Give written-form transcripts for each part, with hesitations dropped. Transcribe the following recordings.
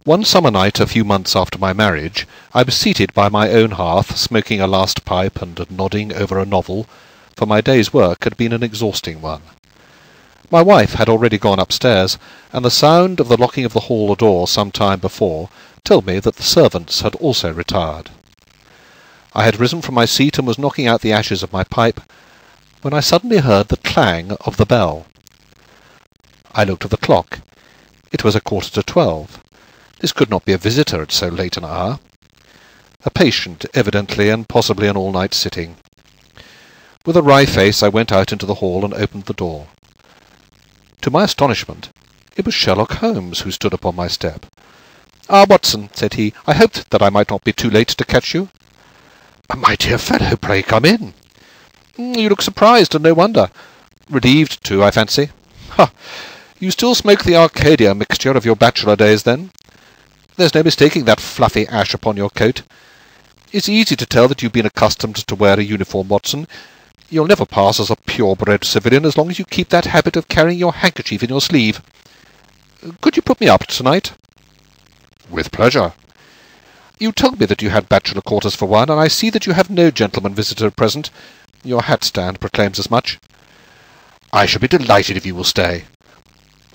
One summer night, a few months after my marriage, I was seated by my own hearth, smoking a last pipe and nodding over a novel, for my day's work had been an exhausting one. My wife had already gone upstairs, and the sound of the locking of the hall door some time before told me that the servants had also retired. I had risen from my seat and was knocking out the ashes of my pipe, when I suddenly heard the clang of the bell. I looked at the clock. It was 12:15. This could not be a visitor at so late an hour. A patient, evidently, and possibly an all-night sitting. With a wry face I went out into the hall and opened the door. To my astonishment, it was Sherlock Holmes who stood upon my step. "Ah, Watson," said he, "I hoped that I might not be too late to catch you." "My dear fellow, pray come in." "You look surprised, and no wonder. Relieved, too, I fancy. Ha! You still smoke the Arcadia mixture of your bachelor days, then? There's no mistaking that fluffy ash upon your coat. It's easy to tell that you've been accustomed to wear a uniform, Watson. You'll never pass as a pure-bred civilian as long as you keep that habit of carrying your handkerchief in your sleeve. Could you put me up tonight?" "With pleasure." "You told me that you had bachelor quarters for one, and I see that you have no gentleman visitor at present. Your hat-stand proclaims as much." "I shall be delighted if you will stay."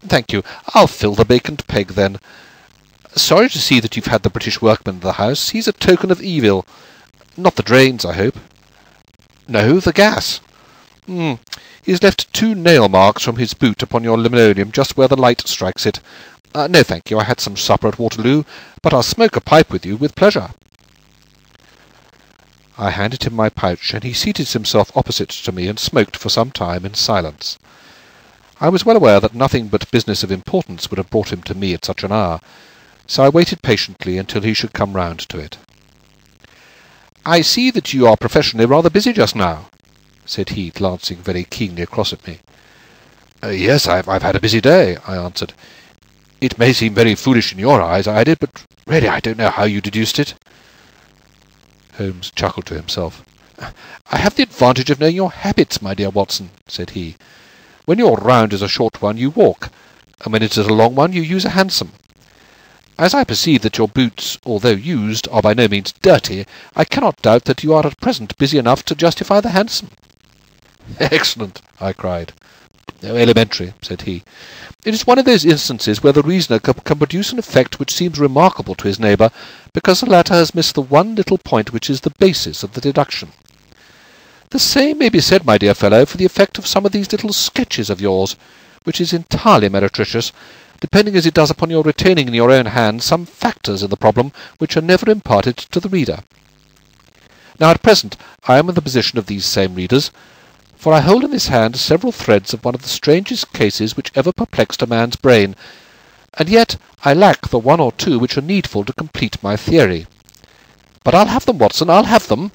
"Thank you. I'll fill the vacant peg, then. Sorry to see that you've had the British workman in the house. He's a token of evil. Not the drains, I hope?" "No, the gas." He's left 2 nail marks from his boot upon your linoleum just where the light strikes it. No, thank you. I had some supper at Waterloo, but I'll smoke a pipe with you with pleasure." I handed him my pouch, and he seated himself opposite to me and smoked for some time in silence. I was well aware that nothing but business of importance would have brought him to me at such an hour, so I waited patiently until he should come round to it. "I see that you are professionally rather busy just now," said he, glancing very keenly across at me. "Yes, I've had a busy day," I answered. "It may seem very foolish in your eyes," I added, "but really I don't know how you deduced it." Holmes chuckled to himself. "I have the advantage of knowing your habits, my dear Watson," said he. "When your round is a short one, you walk, and when it is a long one, you use a hansom. As I perceive that your boots, although used, are by no means dirty, I cannot doubt that you are at present busy enough to justify the hansom." "Excellent!" I cried. "Elementary," said he. "It is one of those instances where the reasoner can produce an effect which seems remarkable to his neighbour, because the latter has missed the one little point which is the basis of the deduction. The same may be said, my dear fellow, for the effect of some of these little sketches of yours, which is entirely meretricious, depending as it does upon your retaining in your own hand some factors in the problem which are never imparted to the reader. Now at present I am in the position of these same readers, for I hold in this hand several threads of one of the strangest cases which ever perplexed a man's brain, and yet I lack the 1 or 2 which are needful to complete my theory. But I'll have them, Watson, I'll have them."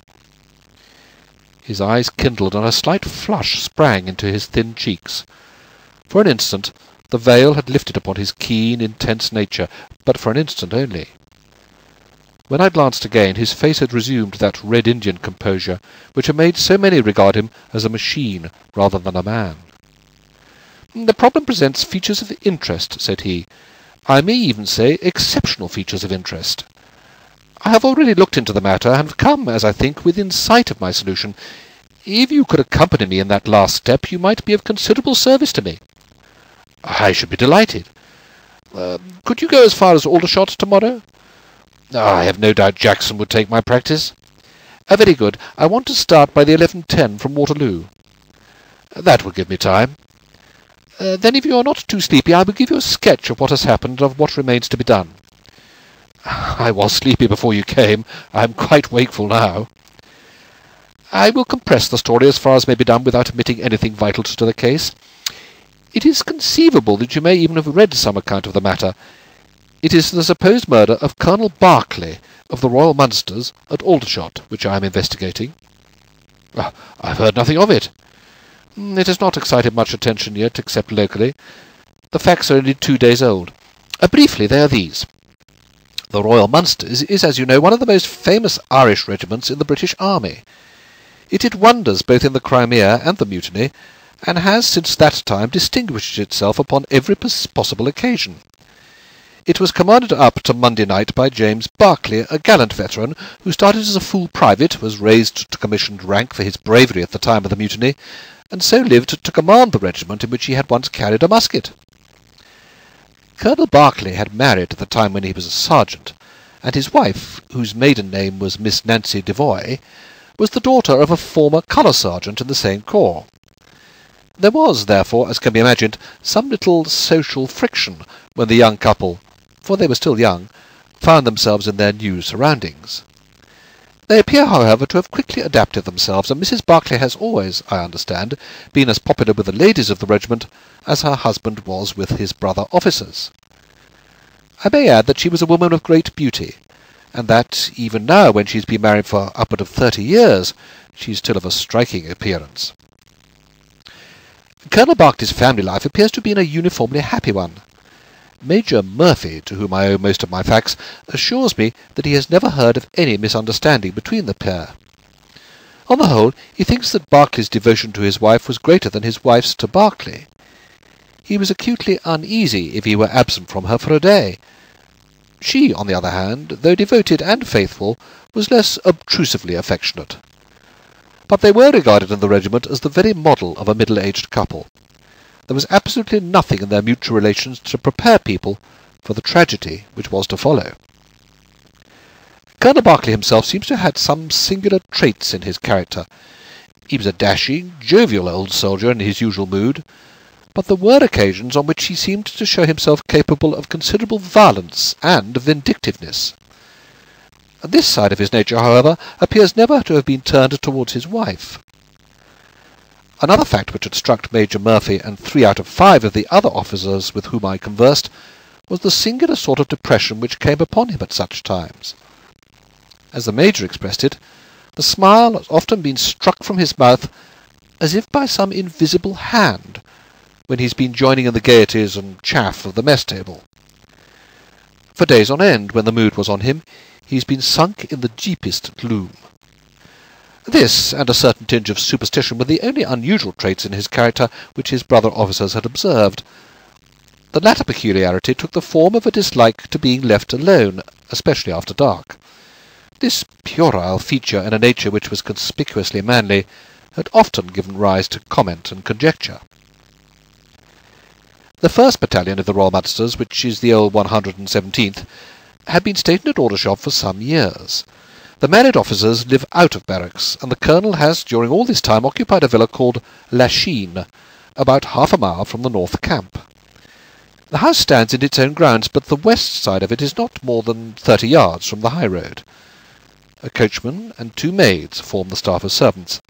His eyes kindled, and a slight flush sprang into his thin cheeks. For an instant the veil had lifted upon his keen, intense nature, but for an instant only. When I glanced again, his face had resumed that Red Indian composure which had made so many regard him as a machine rather than a man. "The problem presents features of interest," said he. "I may even say exceptional features of interest. I have already looked into the matter, and have come, as I think, within sight of my solution. If you could accompany me in that last step, you might be of considerable service to me." "I should be delighted." "Could you go as far as Aldershot to-morrow?" "I have no doubt Jackson would take my practice." "Very good. I want to start by the 11:10 from Waterloo." "That will give me time." Then if you are not too sleepy, I will give you a sketch of what has happened and of what remains to be done." "I was sleepy before you came. I am quite wakeful now." "I will compress the story as far as may be done without omitting anything vital to the case. It is conceivable that you may even have read some account of the matter. It is the supposed murder of Colonel Berkeley of the Royal Munsters at Aldershot, which I am investigating." "I've heard nothing of it." "It has not excited much attention yet, except locally. The facts are only 2 days old. Briefly, they are these. The Royal Munsters is, as you know, one of the most famous Irish regiments in the British Army. It did wonders both in the Crimea and the Mutiny, and has since that time distinguished itself upon every possible occasion. It was commanded up to Monday night by James Barclay, a gallant veteran, who started as a full private, was raised to commissioned rank for his bravery at the time of the mutiny, and so lived to command the regiment in which he had once carried a musket. Colonel Barclay had married at the time when he was a sergeant, and his wife, whose maiden name was Miss Nancy Devoy, was the daughter of a former colour sergeant in the same corps. There was, therefore, as can be imagined, some little social friction when the young couple, for they were still young, found themselves in their new surroundings. They appear, however, to have quickly adapted themselves, and Mrs. Barclay has always, I understand, been as popular with the ladies of the regiment as her husband was with his brother officers. I may add that she was a woman of great beauty, and that, even now, when she's been married for upward of 30 years, she's still of a striking appearance. Colonel Barclay's family life appears to have been a uniformly happy one. Major Murphy, to whom I owe most of my facts, assures me that he has never heard of any misunderstanding between the pair. On the whole, he thinks that Barclay's devotion to his wife was greater than his wife's to Barclay. He was acutely uneasy if he were absent from her for a day. She, on the other hand, though devoted and faithful, was less obtrusively affectionate. But they were regarded in the regiment as the very model of a middle-aged couple. There was absolutely nothing in their mutual relations to prepare people for the tragedy which was to follow. Colonel Barclay himself seems to have had some singular traits in his character. He was a dashing, jovial old soldier in his usual mood, but there were occasions on which he seemed to show himself capable of considerable violence and vindictiveness. This side of his nature, however, appears never to have been turned towards his wife. Another fact which had struck Major Murphy and 3 out of 5 of the other officers with whom I conversed was the singular sort of depression which came upon him at such times. As the Major expressed it, the smile had often been struck from his mouth as if by some invisible hand, when he's been joining in the gaieties and chaff of the mess-table. For days on end, when the mood was on him, he's been sunk in the deepest gloom. This, and a certain tinge of superstition, were the only unusual traits in his character which his brother officers had observed. The latter peculiarity took the form of a dislike to being left alone, especially after dark. This puerile feature in a nature which was conspicuously manly had often given rise to comment and conjecture. The 1st Battalion of the Royal Maltsters, which is the old 117th, had been stationed at Aldershot for some years. The married officers live out of barracks, and the colonel has during all this time occupied a villa called Lachine, about half a mile from the north camp. The house stands in its own grounds, but the west side of it is not more than 30 yards from the high road. A coachman and 2 maids form the staff of servants.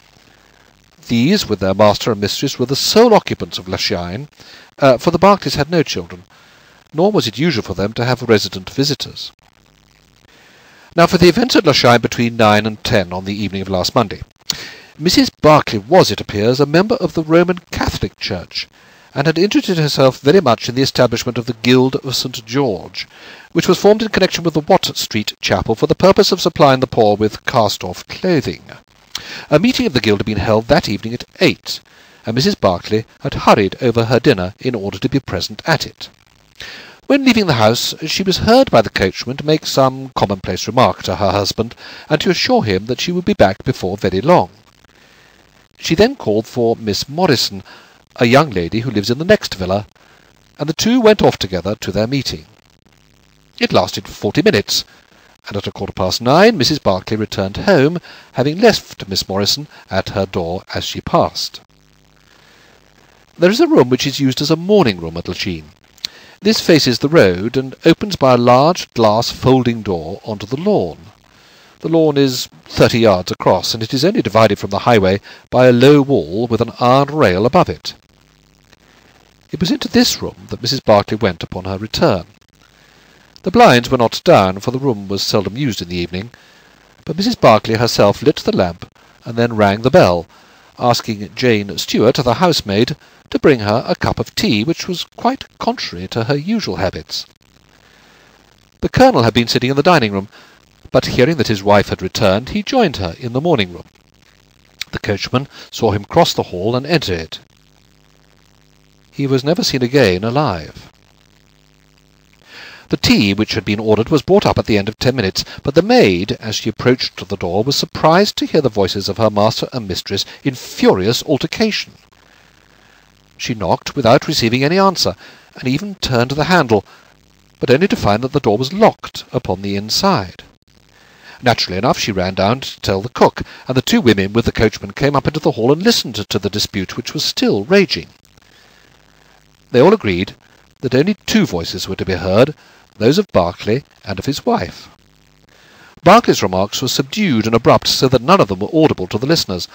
These, with their master and mistress, were the sole occupants of Lachine, for the Barclays had no children, nor was it usual for them to have resident visitors. Now for the events at Lachine between 9 and 10 on the evening of last Monday. Mrs. Barclay was, it appears, a member of the Roman Catholic Church, and had interested herself very much in the establishment of the Guild of St. George, which was formed in connection with the Watt Street Chapel for the purpose of supplying the poor with cast-off clothing. A meeting of the Guild had been held that evening at 8, and Mrs. Barclay had hurried over her dinner in order to be present at it. When leaving the house, she was heard by the coachman to make some commonplace remark to her husband, and to assure him that she would be back before very long. She then called for Miss Morrison, a young lady who lives in the next villa, and the two went off together to their meeting. It lasted 40 minutes, and at 9:15 Mrs. Barclay returned home, having left Miss Morrison at her door as she passed. There is a room which is used as a morning-room at Lachine. This faces the road, and opens by a large glass folding door onto the lawn. The lawn is 30 yards across, and it is only divided from the highway by a low wall with an iron rail above it. It was into this room that Mrs. Barclay went upon her return. The blinds were not down, for the room was seldom used in the evening, but Mrs. Barclay herself lit the lamp and then rang the bell, asking Jane Stewart, the housemaid, to bring her a cup of tea, which was quite contrary to her usual habits. The colonel had been sitting in the dining-room, but hearing that his wife had returned, he joined her in the morning-room. The coachman saw him cross the hall and enter it. He was never seen again alive. The tea which had been ordered was brought up at the end of 10 minutes, but the maid, as she approached the door, was surprised to hear the voices of her master and mistress in furious altercation. She knocked without receiving any answer, and even turned the handle, but only to find that the door was locked upon the inside. Naturally enough, she ran down to tell the cook, and the two women with the coachman came up into the hall and listened to the dispute, which was still raging. They all agreed that only two voices were to be heard, those of Berkeley and of his wife. Berkeley's remarks were subdued and abrupt, so that none of them were audible to the listeners.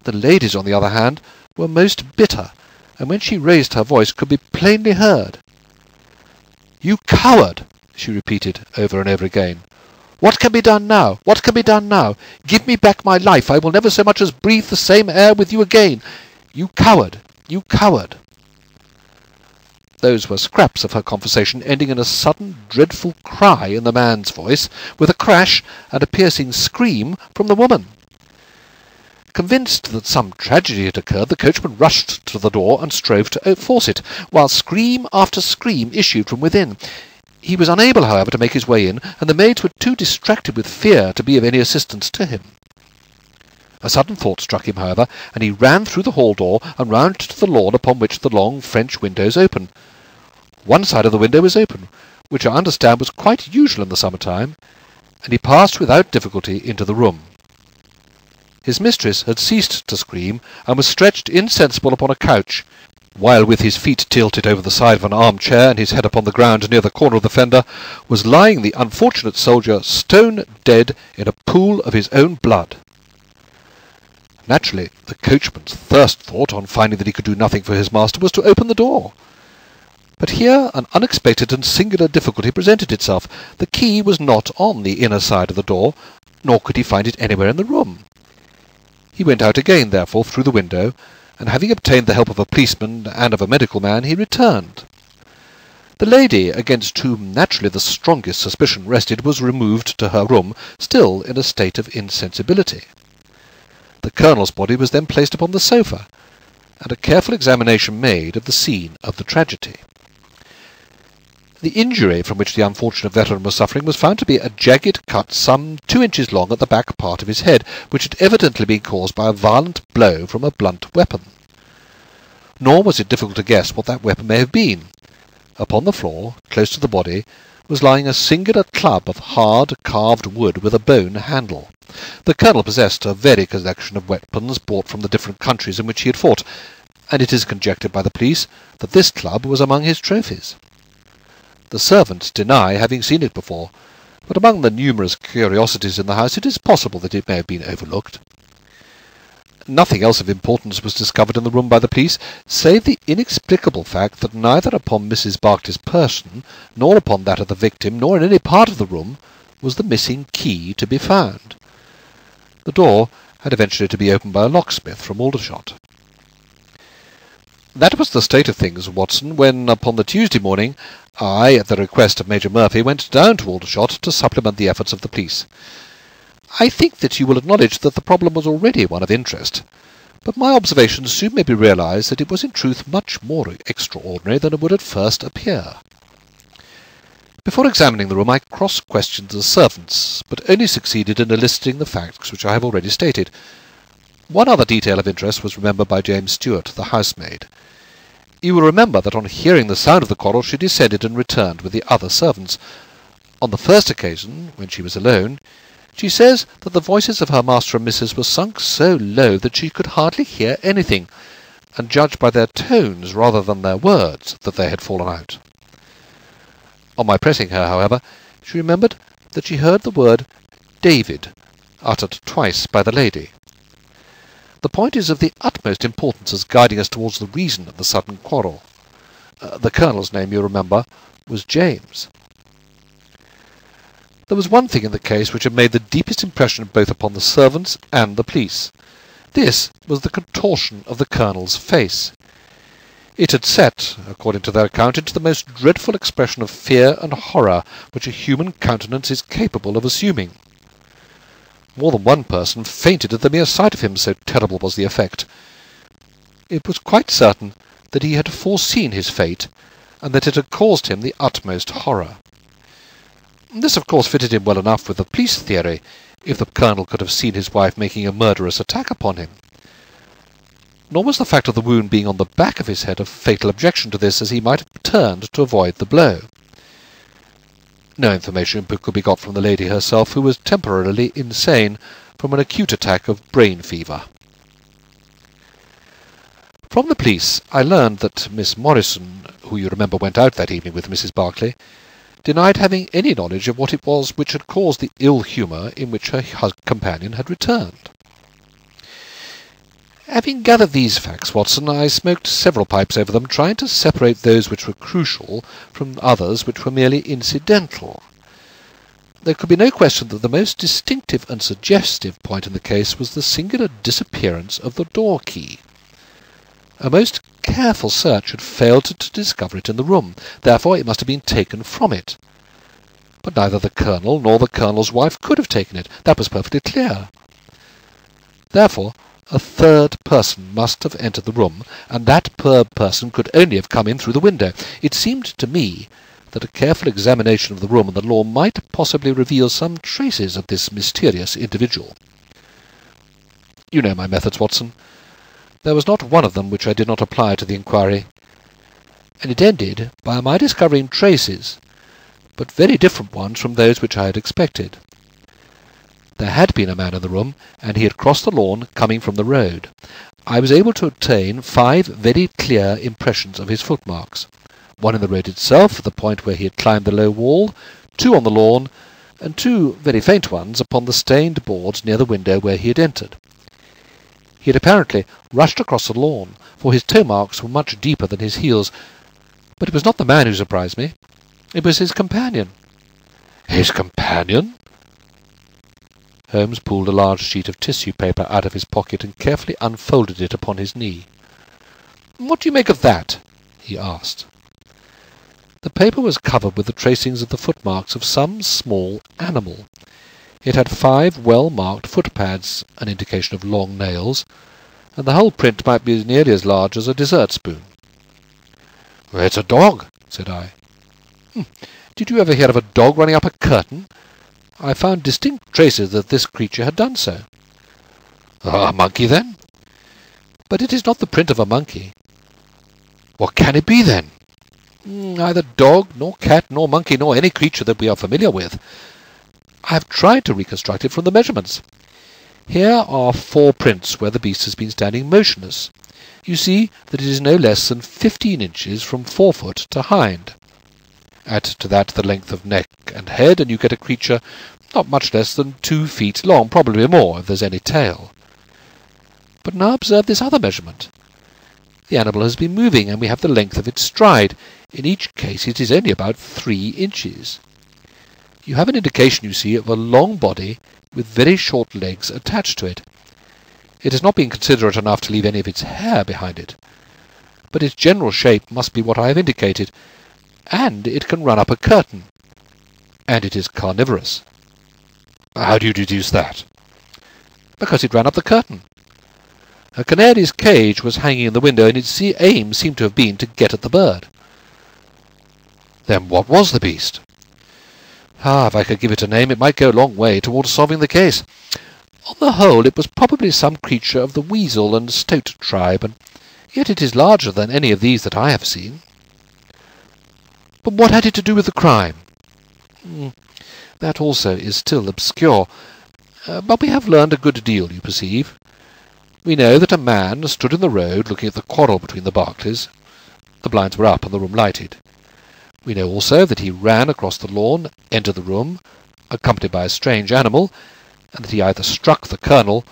The ladies, on the other hand, were most bitter, and when she raised her voice could be plainly heard. "You coward!" she repeated over and over again. "What can be done now? What can be done now? Give me back my life. I will never so much as breathe the same air with you again. You coward! You coward!" Those were scraps of her conversation, ending in a sudden, dreadful cry in the man's voice, with a crash and a piercing scream from the woman. Convinced that some tragedy had occurred, the coachman rushed to the door and strove to force it, while scream after scream issued from within. He was unable, however, to make his way in, and the maids were too distracted with fear to be of any assistance to him. A sudden thought struck him, however, and he ran through the hall door and round to the lawn upon which the long French windows open. One side of the window was open, which I understand was quite usual in the summer-time, and he passed without difficulty into the room. His mistress had ceased to scream, and was stretched insensible upon a couch, while with his feet tilted over the side of an arm-chair and his head upon the ground near the corner of the fender, was lying the unfortunate soldier stone dead in a pool of his own blood. Naturally, the coachman's first thought, on finding that he could do nothing for his master, was to open the door. But here an unexpected and singular difficulty presented itself. The key was not on the inner side of the door, nor could he find it anywhere in the room. He went out again, therefore, through the window, and having obtained the help of a policeman and of a medical man, he returned. The lady, against whom naturally the strongest suspicion rested, was removed to her room, still in a state of insensibility. The colonel's body was then placed upon the sofa, and a careful examination made of the scene of the tragedy. The injury from which the unfortunate veteran was suffering was found to be a jagged cut some 2 inches long at the back part of his head, which had evidently been caused by a violent blow from a blunt weapon. Nor was it difficult to guess what that weapon may have been. Upon the floor, close to the body, was lying a singular club of hard carved wood with a bone handle. The colonel possessed a varied collection of weapons brought from the different countries in which he had fought, and it is conjectured by the police that this club was among his trophies. The servants deny having seen it before, but among the numerous curiosities in the house it is possible that it may have been overlooked. Nothing else of importance was discovered in the room by the police, save the inexplicable fact that neither upon Mrs. Berkeley's person, nor upon that of the victim, nor in any part of the room, was the missing key to be found. The door had eventually to be opened by a locksmith from Aldershot. That was the state of things, Watson, when, upon the Tuesday morning, I, at the request of Major Murphy, went down to Aldershot to supplement the efforts of the police. I think that you will acknowledge that the problem was already one of interest, but my observations soon made me realize that it was in truth much more extraordinary than it would at first appear. Before examining the room, I cross-questioned the servants, but only succeeded in eliciting the facts which I have already stated. One other detail of interest was remembered by James Stewart, the housemaid. You will remember that on hearing the sound of the quarrel she descended and returned with the other servants. On the first occasion, when she was alone, she says that the voices of her master and missus were sunk so low that she could hardly hear anything, and judged by their tones rather than their words that they had fallen out. On my pressing her, however, she remembered that she heard the word David uttered twice by the lady. The point is of the utmost importance as guiding us towards the reason of the sudden quarrel. The colonel's name, you remember, was James. There was one thing in the case which had made the deepest impression both upon the servants and the police. This was the contortion of the colonel's face. It had set, according to their account, into the most dreadful expression of fear and horror which a human countenance is capable of assuming. More than one person fainted at the mere sight of him, so terrible was the effect. It was quite certain that he had foreseen his fate, and that it had caused him the utmost horror. This, of course, fitted in well enough with the police theory, if the Colonel could have seen his wife making a murderous attack upon him. Nor was the fact of the wound being on the back of his head a fatal objection to this, as he might have turned to avoid the blow. No information could be got from the lady herself, who was temporarily insane from an acute attack of brain fever. From the police I learned that Miss Morrison, who you remember went out that evening with Mrs. Barclay, denied having any knowledge of what it was which had caused the ill humour in which her companion had returned. Having gathered these facts, Watson, I smoked several pipes over them, trying to separate those which were crucial from others which were merely incidental. There could be no question that the most distinctive and suggestive point in the case was the singular disappearance of the door key. A most careful search had failed to discover it in the room, therefore it must have been taken from it. But neither the Colonel nor the Colonel's wife could have taken it. That was perfectly clear. Therefore, a third person must have entered the room, and that third person could only have come in through the window. It seemed to me that a careful examination of the room and the lawn might possibly reveal some traces of this mysterious individual. You know my methods, Watson. There was not one of them which I did not apply to the inquiry, and it ended by my discovering traces, but very different ones from those which I had expected. There had been a man in the room, and he had crossed the lawn coming from the road. I was able to obtain 5 very clear impressions of his footmarks, one in the road itself, at the point where he had climbed the low wall, 2 on the lawn, and 2 very faint ones upon the stained boards near the window where he had entered. He had apparently rushed across the lawn, for his toe marks were much deeper than his heels. But it was not the man who surprised me. It was his companion. His companion? Holmes pulled a large sheet of tissue paper out of his pocket and carefully unfolded it upon his knee. "What do you make of that?" he asked. The paper was covered with the tracings of the footmarks of some small animal. It had 5 well-marked footpads, an indication of long nails, and the whole print might be nearly as large as a dessert spoon. "It's a dog," said I. Did you ever hear of a dog running up a curtain? I found distinct traces that this creature had done so." "A monkey, then?" "But it is not the print of a monkey." "What can it be, then?" "Neither dog, nor cat, nor monkey, nor any creature that we are familiar with. I have tried to reconstruct it from the measurements. Here are 4 prints where the beast has been standing motionless. You see that it is no less than 15 inches from forefoot to hind. Add to that the length of neck and head, and you get a creature not much less than 2 feet long, probably more if there's any tail. But now observe this other measurement. The animal has been moving, and we have the length of its stride. In each case it is only about 3 inches. You have an indication, you see, of a long body with very short legs attached to it. It has not been considerate enough to leave any of its hair behind it. But its general shape must be what I have indicated, and it can run up a curtain. And it is carnivorous." "How do you deduce that?" "Because it ran up the curtain. A canary's cage was hanging in the window, and its aim seemed to have been to get at the bird." "Then what was the beast?" If I could give it a name, it might go a long way towards solving the case. On the whole, it was probably some creature of the weasel and stoat tribe, and yet it is larger than any of these that I have seen." "But what had it to do with the crime?" "That also is still obscure. But we have learned a good deal, you perceive. We know that a man stood in the road looking at the quarrel between the Barclays. The blinds were up and the room lighted. We know also that he ran across the lawn, entered the room, accompanied by a strange animal, and that he either struck the Colonel,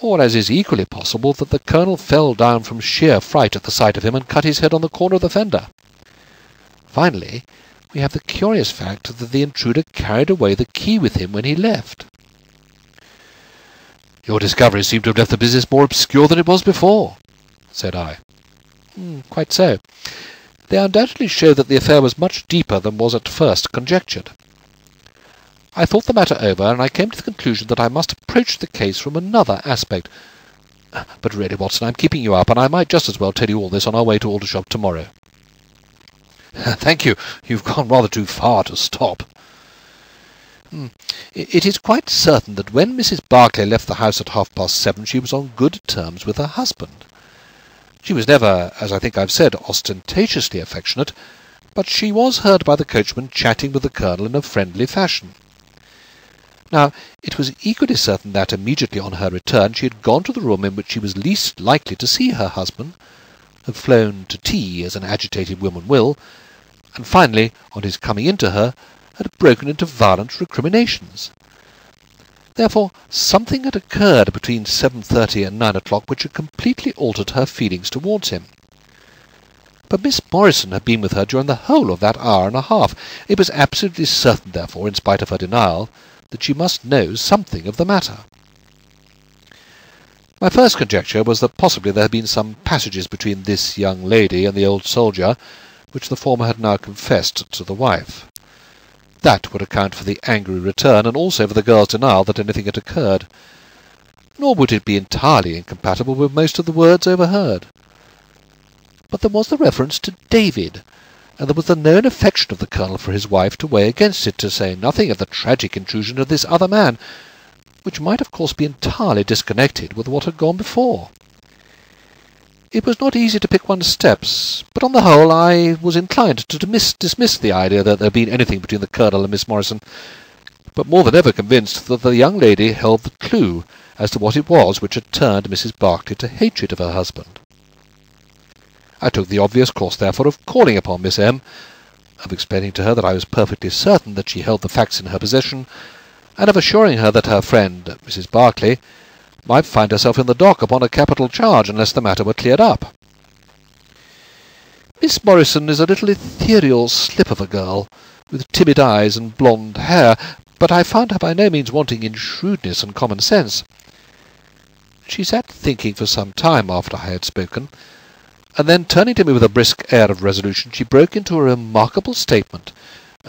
or, as is equally possible, that the Colonel fell down from sheer fright at the sight of him and cut his head on the corner of the fender. Finally, we have the curious fact that the intruder carried away the key with him when he left." "Your discoveries seem to have left the business more obscure than it was before," said I. "Quite so. They undoubtedly show that the affair was much deeper than was at first conjectured. I thought the matter over, and I came to the conclusion that I must approach the case from another aspect. But really, Watson, I'm keeping you up, and I might just as well tell you all this on our way to Aldershot tomorrow." "Thank you. You've gone rather too far to stop." It is quite certain that when Mrs. Barclay left the house at 7:30, she was on good terms with her husband. She was never, as I think I've said, ostentatiously affectionate, but she was heard by the coachman chatting with the Colonel in a friendly fashion. Now, it was equally certain that immediately on her return she had gone to the room in which she was least likely to see her husband, had flown to tea as an agitated woman will, and finally, on his coming in to her, had broken into violent recriminations. Therefore, something had occurred between 7:30 and 9 o'clock which had completely altered her feelings towards him. But Miss Morrison had been with her during the whole of that hour and a half. It was absolutely certain, therefore, in spite of her denial, that she must know something of the matter. My first conjecture was that possibly there had been some passages between this young lady and the old soldier, which the former had now confessed to the wife. That would account for the angry return, and also for the girl's denial that anything had occurred. Nor would it be entirely incompatible with most of the words overheard. But there was the reference to David, and there was the known affection of the Colonel for his wife to weigh against it, to say nothing of the tragic intrusion of this other man, which might of course be entirely disconnected with what had gone before. It was not easy to pick one's steps, but on the whole I was inclined to dismiss the idea that there had been anything between the Colonel and Miss Morrison, but more than ever convinced that the young lady held the clue as to what it was which had turned Mrs. Barclay to hatred of her husband. I took the obvious course, therefore, of calling upon Miss M., of explaining to her that I was perfectly certain that she held the facts in her possession, and of assuring her that her friend, Mrs. Barclay, might find herself in the dock upon a capital charge unless the matter were cleared up. Miss Morrison is a little ethereal slip of a girl, with timid eyes and blonde hair, but I found her by no means wanting in shrewdness and common sense. She sat thinking for some time after I had spoken, and then, turning to me with a brisk air of resolution, she broke into a remarkable statement,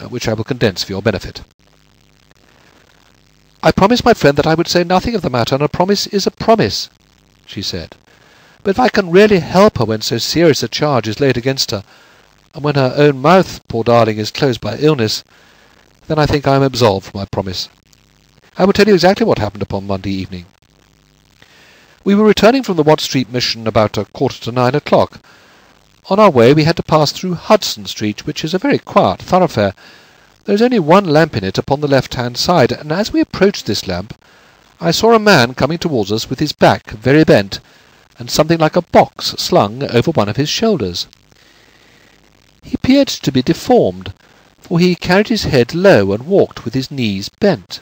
which I will condense for your benefit. "I promised my friend that I would say nothing of the matter, and a promise is a promise," she said. "But if I can really help her when so serious a charge is laid against her, and when her own mouth, poor darling, is closed by illness, then I think I am absolved from my promise. I will tell you exactly what happened upon Monday evening. We were returning from the Watt Street Mission about 8:45 o'clock. On our way we had to pass through Hudson Street, which is a very quiet thoroughfare. There is only one lamp in it upon the left-hand side, and as we approached this lamp, I saw a man coming towards us with his back very bent, and something like a box slung over one of his shoulders. He appeared to be deformed, for he carried his head low and walked with his knees bent.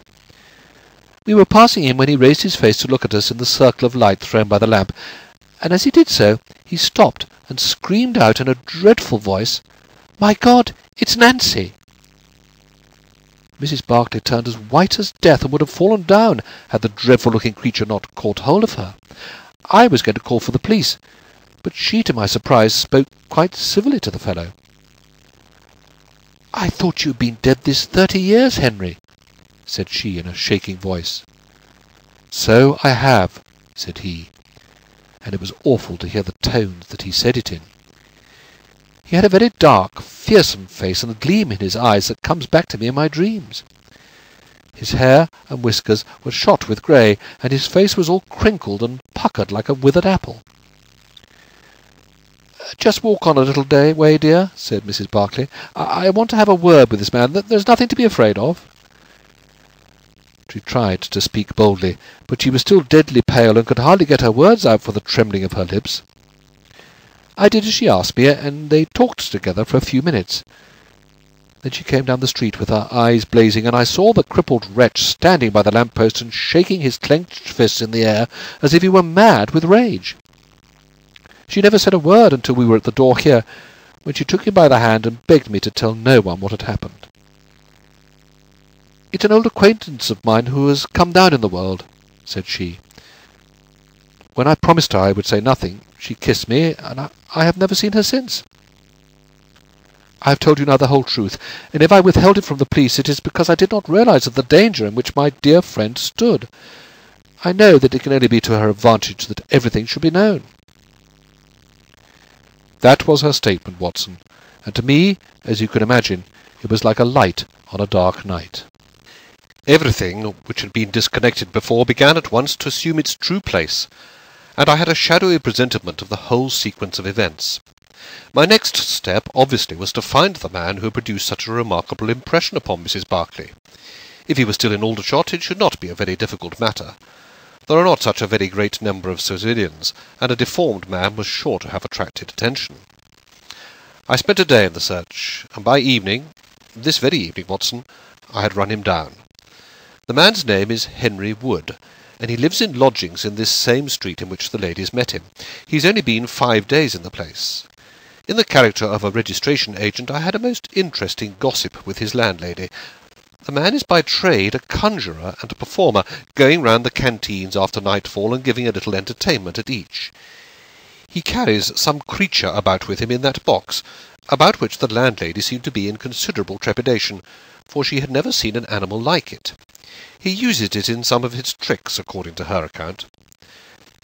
We were passing him when he raised his face to look at us in the circle of light thrown by the lamp, and as he did so, he stopped and screamed out in a dreadful voice, 'My God, it's Nancy!' Mrs. Barclay turned as white as death and would have fallen down had the dreadful-looking creature not caught hold of her. I was going to call for the police, but she, to my surprise, spoke quite civilly to the fellow. 'I thought you had been dead this 30 years, Henry,' said she in a shaking voice. 'So I have,' said he, and it was awful to hear the tones that he said it in. He had a very dark, fearsome face, and a gleam in his eyes that comes back to me in my dreams. His hair and whiskers were shot with grey, and his face was all crinkled and puckered like a withered apple. "Just walk on a little way, dear," said Mrs. Barclay. I want to have a word with this man. There's nothing to be afraid of." She tried to speak boldly, but she was still deadly pale and could hardly get her words out for the trembling of her lips. I did as she asked me, and they talked together for a few minutes. Then she came down the street with her eyes blazing, and I saw the crippled wretch standing by the lamp-post and shaking his clenched fists in the air as if he were mad with rage. She never said a word until we were at the door here, when she took him by the hand and begged me to tell no one what had happened. "It's an old acquaintance of mine who has come down in the world," said she. When I promised her I would say nothing, she kissed me, and I have never seen her since. I have told you now the whole truth, and if I withheld it from the police, it is because I did not realize the danger in which my dear friend stood. I know that it can only be to her advantage that everything should be known." That was her statement, Watson, and to me, as you can imagine, it was like a light on a dark night. Everything which had been disconnected before began at once to assume its true place, and I had a shadowy presentiment of the whole sequence of events. My next step obviously was to find the man who had produced such a remarkable impression upon Mrs. Berkeley. If he was still in Aldershot, it should not be a very difficult matter. There are not such a very great number of civilians, and a deformed man was sure to have attracted attention. I spent a day in the search, and by evening, this very evening, Watson, I had run him down. The man's name is Henry Wood, and he lives in lodgings in this same street in which the ladies met him. He's only been 5 days in the place. In the character of a registration agent, I had a most interesting gossip with his landlady. The man is by trade a conjurer and a performer, going round the canteens after nightfall and giving a little entertainment at each. He carries some creature about with him in that box, about which the landlady seemed to be in considerable trepidation, for she had never seen an animal like it. He uses it in some of his tricks, according to her account.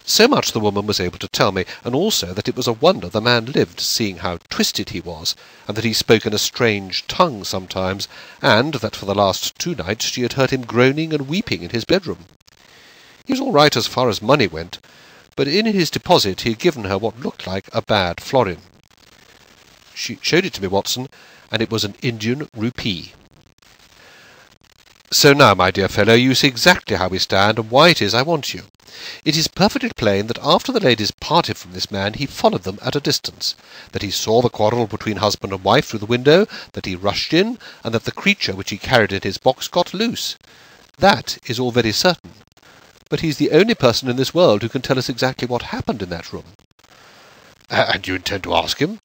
So much the woman was able to tell me, and also that it was a wonder the man lived, seeing how twisted he was, and that he spoke in a strange tongue sometimes, and that for the last 2 nights she had heard him groaning and weeping in his bedroom. He was all right as far as money went, but in his deposit he had given her what looked like a bad florin. She showed it to me, Watson, and it was an Indian rupee. So now, my dear fellow, you see exactly how we stand, and why it is I want you. It is perfectly plain that after the ladies parted from this man, he followed them at a distance, that he saw the quarrel between husband and wife through the window, that he rushed in, and that the creature which he carried in his box got loose. That is all very certain. But he's the only person in this world who can tell us exactly what happened in that room. And you intend to ask him?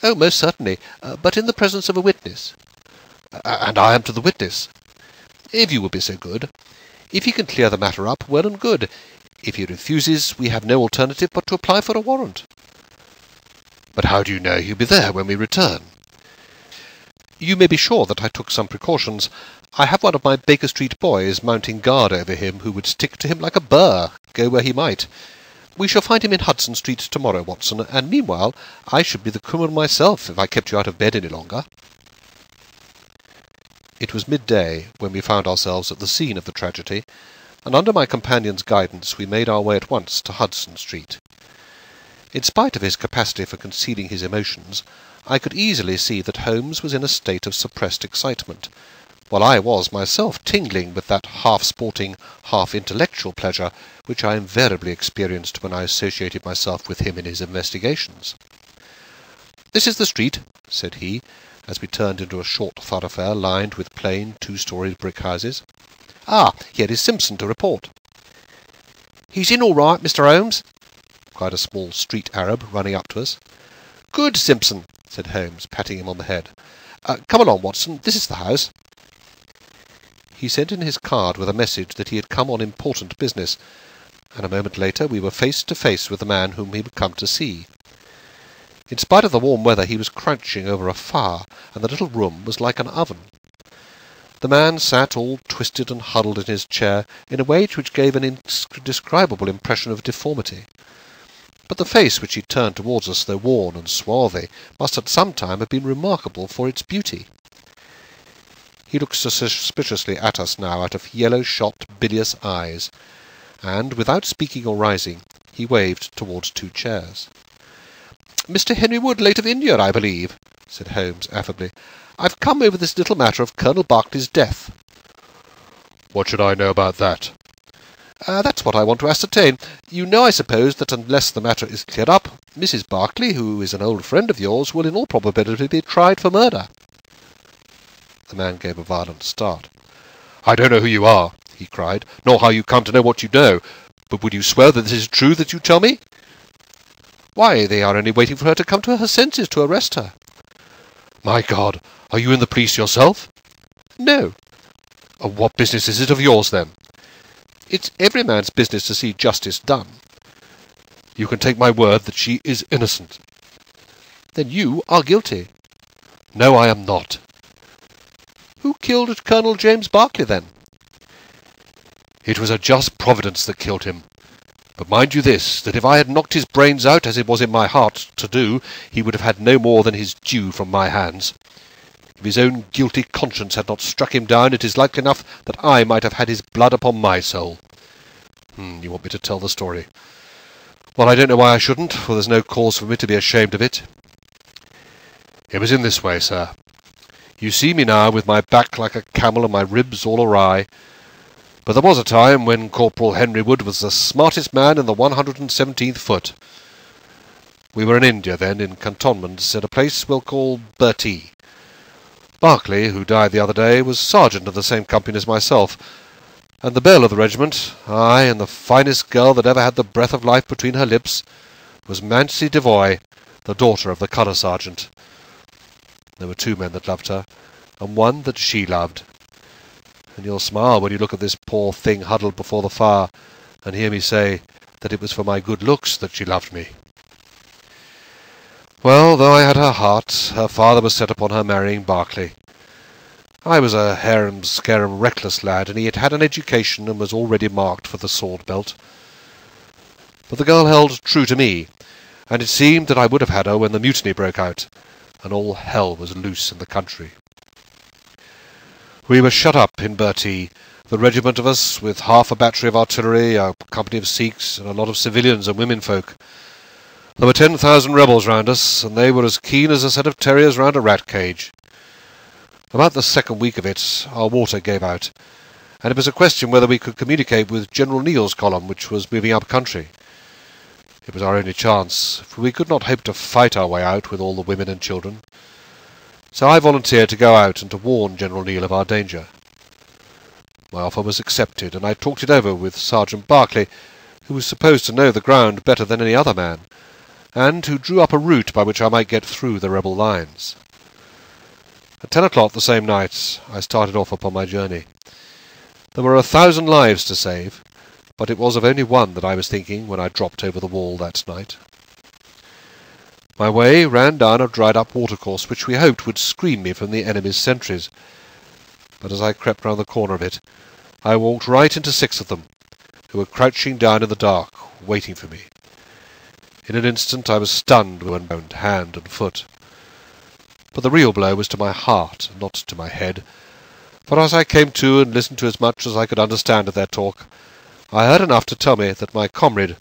Oh, most certainly, but in the presence of a witness. And I am to the witness. If you will be so good. If he can clear the matter up, well and good. If he refuses, we have no alternative but to apply for a warrant. But how do you know he'll be there when we return? You may be sure that I took some precautions. I have one of my Baker Street boys mounting guard over him, who would stick to him like a burr, go where he might. We shall find him in Hudson Street tomorrow, Watson, and meanwhile I should be the criminal myself if I kept you out of bed any longer. It was midday when we found ourselves at the scene of the tragedy, and under my companion's guidance we made our way at once to Hudson Street. In spite of his capacity for concealing his emotions, I could easily see that Holmes was in a state of suppressed excitement, while I was myself tingling with that half-sporting, half-intellectual pleasure which I invariably experienced when I associated myself with him in his investigations. "This is the street," said he, as we turned into a short thoroughfare lined with plain 2-storied brick houses. "Ah, here is Simpson to report." "He's in all right, Mr. Holmes," cried a small street Arab, running up to us. "Good, Simpson," said Holmes, patting him on the head. "Come along, Watson, this is the house." He sent in his card with a message that he had come on important business, and a moment later we were face to face with the man whom he had come to see. In spite of the warm weather, he was crouching over a fire, and the little room was like an oven. The man sat all twisted and huddled in his chair in a way which gave an indescribable impression of deformity. But the face which he turned towards us, though worn and swarthy, must at some time have been remarkable for its beauty. He looked suspiciously at us now out of yellow-shot, bilious eyes, and, without speaking or rising, he waved towards 2 chairs. "Mr. Henry Wood, late of India, I believe," said Holmes affably. "I've come over this little matter of Colonel Berkeley's death." "What should I know about that?" "That's what I want to ascertain. You know, I suppose, that unless the matter is cleared up, Mrs. Berkeley, who is an old friend of yours, will in all probability be tried for murder." The man gave a violent start. "I don't know who you are," he cried, "nor how you come to know what you know, but would you swear that this is true that you tell me?" "Why, they are only waiting for her to come to her senses to arrest her." "My God! Are you in the police yourself?" "No." "What business is it of yours, then?" "It's every man's business to see justice done." "You can take my word that she is innocent." "Then you are guilty." "No, I am not." "Who killed Colonel James Berkeley, then?" "It was a just providence that killed him. But mind you this, that if I had knocked his brains out, as it was in my heart to do, he would have had no more than his due from my hands. If his own guilty conscience had not struck him down, it is likely enough that I might have had his blood upon my soul. You want me to tell the story? Well, I don't know why I shouldn't, for there's no cause for me to be ashamed of it. It was in this way, sir. You see me now with my back like a camel and my ribs all awry. But there was a time when Corporal Henry Wood was the smartest man in the 117th foot. We were in India then, in cantonments, at a place we'll call Bertie. Berkeley, who died the other day, was sergeant of the same company as myself, and the belle of the regiment, aye, and the finest girl that ever had the breath of life between her lips, was Nancy Devoy, the daughter of the colour sergeant. There were 2 men that loved her, and one that she loved. And you'll smile when you look at this poor thing huddled before the fire, and hear me say that it was for my good looks that she loved me. Well, though I had her heart, her father was set upon her marrying Berkeley. I was a harum-scarum reckless lad, and he had had an education and was already marked for the sword belt. But the girl held true to me, and it seemed that I would have had her when the mutiny broke out, and all hell was loose in the country. We were shut up in Bertie, the regiment of us, with half a battery of artillery, a company of Sikhs, and a lot of civilians and womenfolk. There were 10,000 rebels round us, and they were as keen as a set of terriers round a rat cage. About the second week of it, our water gave out, and it was a question whether we could communicate with General Neill's column, which was moving up country. It was our only chance, for we could not hope to fight our way out with all the women and children. So I volunteered to go out and to warn General Neill of our danger. My offer was accepted, and I talked it over with Sergeant Berkeley, who was supposed to know the ground better than any other man, and who drew up a route by which I might get through the rebel lines. At 10 o'clock the same night I started off upon my journey. There were 1,000 lives to save, but it was of only one that I was thinking when I dropped over the wall that night. My way ran down a dried-up watercourse which we hoped would screen me from the enemy's sentries, but as I crept round the corner of it, I walked right into 6 of them, who were crouching down in the dark, waiting for me. In an instant I was stunned with bound hand and foot. But the real blow was to my heart, and not to my head, for as I came to and listened to as much as I could understand of their talk, I heard enough to tell me that my comrade,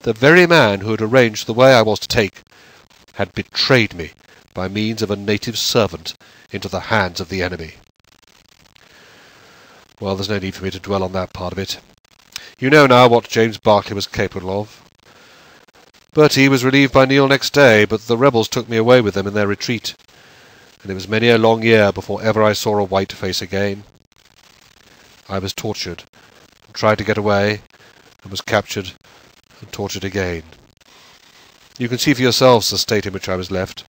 the very man who had arranged the way I was to take, had betrayed me by means of a native servant into the hands of the enemy. Well, there's no need for me to dwell on that part of it. You know now what James Berkeley was capable of. Bertie was relieved by Neill next day, but the rebels took me away with them in their retreat, and it was many a long year before ever I saw a white face again. I was tortured, and tried to get away, and was captured and tortured again. You can see for yourselves the state in which I was left.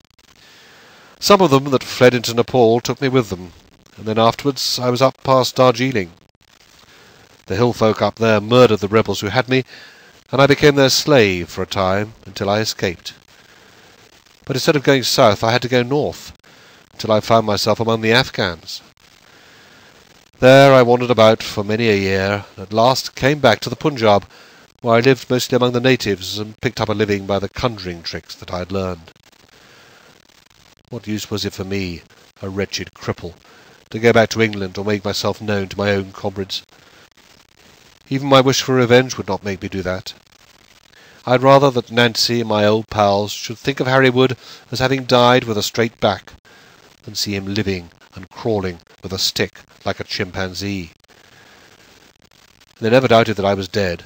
Some of them that fled into Nepal took me with them, and then afterwards I was up past Darjeeling. The hill folk up there murdered the rebels who had me, and I became their slave for a time until I escaped. But instead of going south, I had to go north, until I found myself among the Afghans. There I wandered about for many a year, and at last came back to the Punjab, where I lived mostly among the natives and picked up a living by the conjuring tricks that I had learned. What use was it for me, a wretched cripple, to go back to England or make myself known to my own comrades? Even my wish for revenge would not make me do that. I'd rather that Nancy and my old pals should think of Harry Wood as having died with a straight back, than see him living and crawling with a stick like a chimpanzee. They never doubted that I was dead,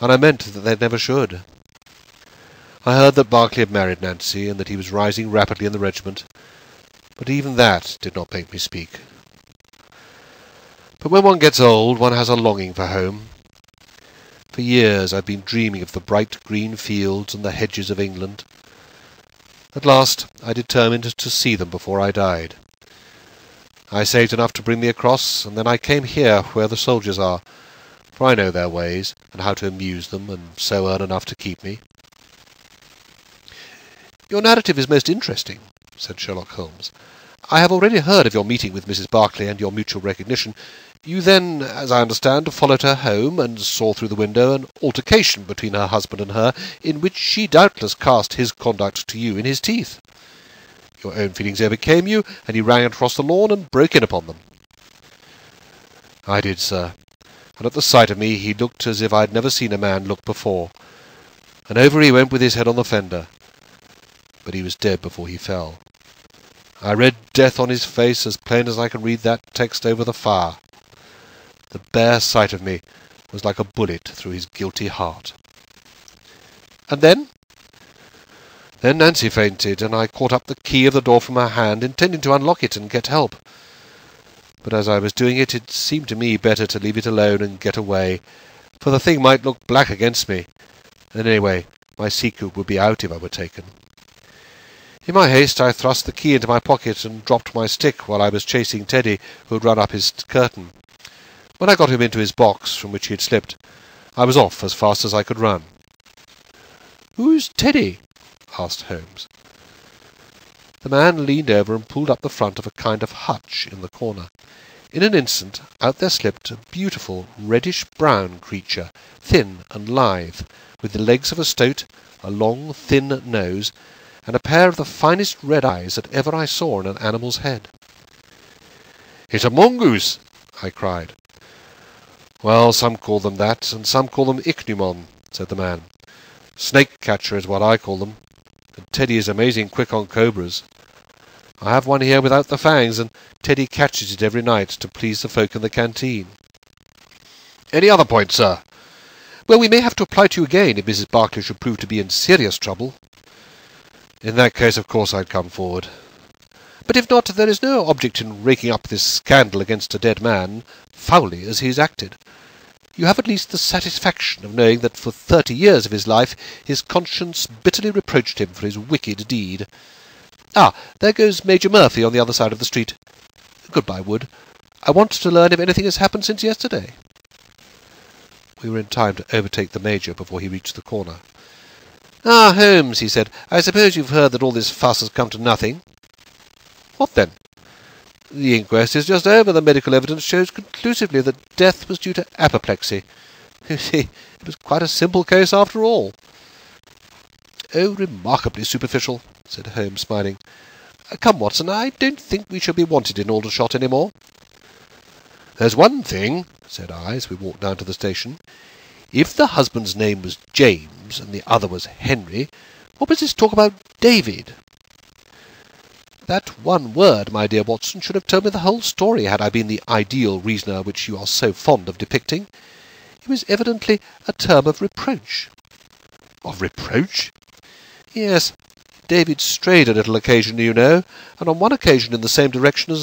and I meant that they never should. I heard that Berkeley had married Nancy, and that he was rising rapidly in the regiment, but even that did not make me speak. But when one gets old, one has a longing for home. For years I've been dreaming of the bright green fields and the hedges of England. At last I determined to see them before I died. I saved enough to bring me across, and then I came here where the soldiers are, for I know their ways, and how to amuse them, and so earn enough to keep me. "Your narrative is most interesting," said Sherlock Holmes. "I have already heard of your meeting with Mrs. Berkeley and your mutual recognition. You then, as I understand, followed her home, and saw through the window an altercation between her husband and her, in which she doubtless cast his conduct to you in his teeth. Your own feelings overcame you, and you ran across the lawn and broke in upon them." "I did, sir, and at the sight of me he looked as if I'd never seen a man look before, and over he went with his head on the fender. But he was dead before he fell. I read death on his face as plain as I can read that text over the fire. The bare sight of me was like a bullet through his guilty heart." "And then?" "Then Nancy fainted, and I caught up the key of the door from her hand, intending to unlock it and get help. But as I was doing it, it seemed to me better to leave it alone and get away, for the thing might look black against me, and anyway, my secret would be out if I were taken. In my haste, I thrust the key into my pocket and dropped my stick while I was chasing Teddy, who had run up his curtain. When I got him into his box, from which he had slipped, I was off as fast as I could run." "Who's Teddy?" asked Holmes. The man leaned over and pulled up the front of a kind of hutch in the corner. In an instant out there slipped a beautiful reddish-brown creature, thin and lithe, with the legs of a stoat, a long, thin nose, and a pair of the finest red eyes that ever I saw in an animal's head. "It's a mongoose!" I cried. "Well, some call them that, and some call them ichneumon," said the man. "Snake-catcher is what I call them, and Teddy is amazing quick on cobras. I have one here without the fangs, and Teddy catches it every night to please the folk in the canteen." "Any other point, sir?" "Well, we may have to apply to you again if Mrs. Barclay should prove to be in serious trouble." "In that case, of course, I'd come forward." "But if not, there is no object in raking up this scandal against a dead man, foully as he has acted. You have at least the satisfaction of knowing that for 30 years of his life his conscience bitterly reproached him for his wicked deed. Ah, there goes Major Murphy on the other side of the street. Good-bye, Wood. I want to learn if anything has happened since yesterday." We were in time to overtake the Major before he reached the corner. "Ah, Holmes," he said, "I suppose you've heard that all this fuss has come to nothing." "What then?" "The inquest is just over. The medical evidence shows conclusively that death was due to apoplexy. You see, it was quite a simple case after all." "Oh, remarkably superficial," said Holmes, smiling. "Come, Watson, I don't think we shall be wanted in Aldershot any more." "There's one thing," said I, as we walked down to the station. "If the husband's name was James and the other was Henry, what was this talk about David?" "That one word, my dear Watson, should have told me the whole story had I been the ideal reasoner which you are so fond of depicting. It was evidently a term of reproach." "Of reproach?" "Yes. David strayed a little occasionally, you know, and on one occasion in the same direction as